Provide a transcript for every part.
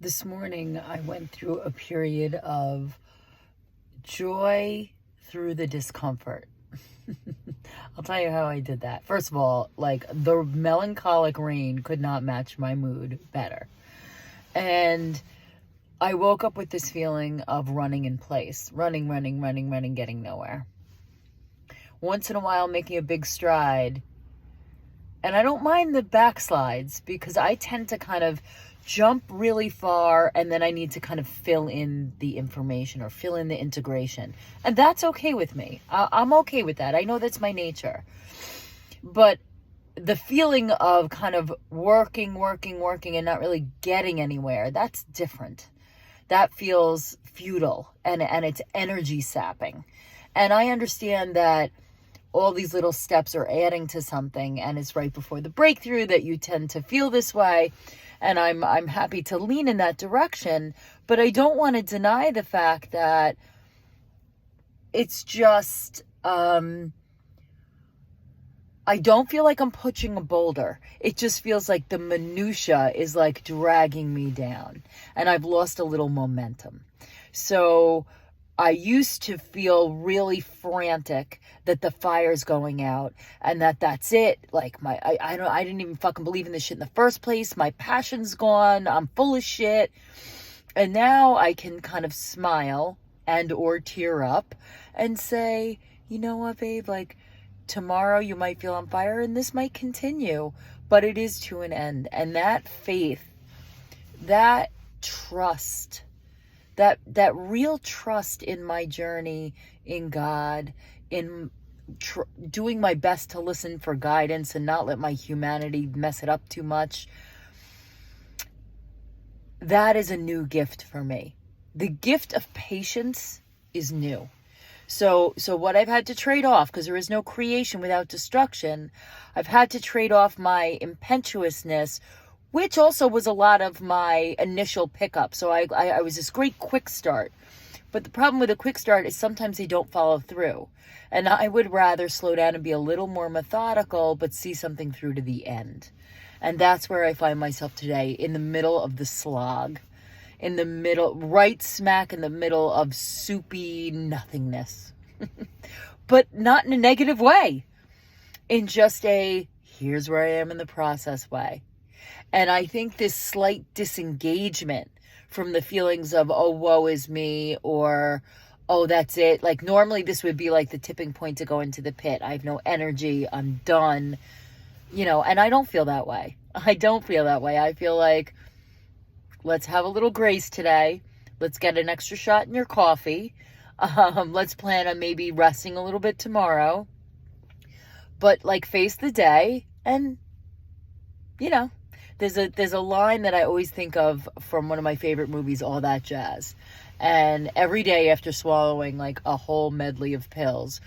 This morning, I went through a period of joy through the discomfort. I'll tell you how I did that. First of all, like the melancholic rain could not match my mood better. And I woke up with this feeling of running in place, running, getting nowhere. Once in a while, making a big stride. And I don't mind the backslides because I tend to kind of jump really far and then I need to kind of fill in the information or fill in the integration. And that's okay with me. I'm okay with that. I know that's my nature. But the feeling of kind of working and not really getting anywhere, that's different. That feels futile and it's energy sapping. And I understand that all these little steps are adding to something, and it's right before the breakthrough that you tend to feel this way. And I'm happy to lean in that direction, but I don't want to deny the fact that it's just, I don't feel like I'm pushing a boulder. It just feels like the minutia is like dragging me down, and I've lost a little momentum. So I used to feel really frantic that the fire's going out and that's it. Like I didn't even fucking believe in this shit in the first place. My passion's gone. I'm full of shit. And now I can kind of smile and or tear up and say, you know what, babe, like tomorrow you might feel on fire and this might continue, but it is to an end. And that faith, that trust, that real trust in my journey, in God, in doing my best to listen for guidance and not let my humanity mess it up too much. That is a new gift for me. The gift of patience is new. So what I've had to trade off, because there is no creation without destruction, I've had to trade off my impetuousness, which also was a lot of my initial pickup. So I was this great quick start. But the problem with a quick start is sometimes they don't follow through. And I would rather slow down and be a little more methodical, but see something through to the end. And that's where I find myself today, in the middle of the slog. In the middle, right smack in the middle of soupy nothingness. But not in a negative way. In just a, here's where I am in the process way. And I think this slight disengagement from the feelings of, oh, woe is me, or, oh, that's it. Like normally this would be like the tipping point to go into the pit. I have no energy. I'm done. And I don't feel that way. I don't feel that way. I feel like, let's have a little grace today. Let's get an extra shot in your coffee. Let's plan on maybe resting a little bit tomorrow. But like face the day and, there's a line that I always think of from one of my favorite movies, All That Jazz. And every day after swallowing like a whole medley of pills,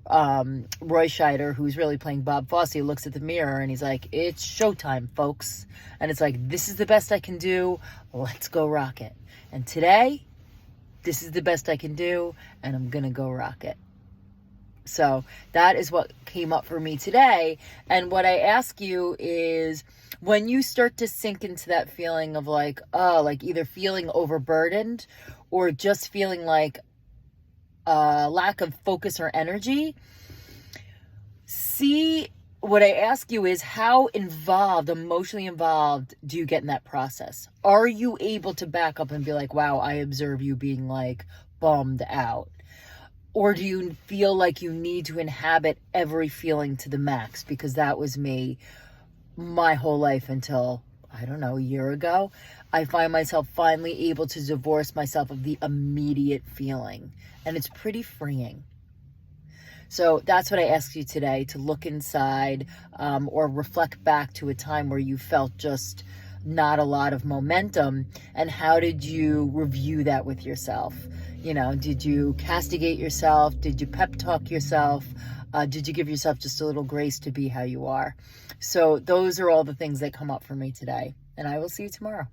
Roy Scheider, who's really playing Bob Fosse, looks at the mirror and he's like, it's showtime, folks. And it's like, this is the best I can do. Let's go rock it. And today, this is the best I can do, and I'm going to go rock it. So that is what came up for me today. And what I ask you is, when you start to sink into that feeling of like, like either feeling overburdened or just feeling like lack of focus or energy, what I ask you is, how emotionally involved do you get in that process? Are you able to back up and be like, wow, I observe you being like bummed out? Or do you feel like you need to inhabit every feeling to the max? Because that was me my whole life until, I don't know, a year ago. I find myself finally able to divorce myself of the immediate feeling. And it's pretty freeing. So that's what I ask you today, to look inside or reflect back to a time where you felt just not a lot of momentum, and how did you review that with yourself? Did you castigate yourself? Did you pep talk yourself? Did you give yourself just a little grace to be how you are? So those are all the things that come up for me today, and I will see you tomorrow.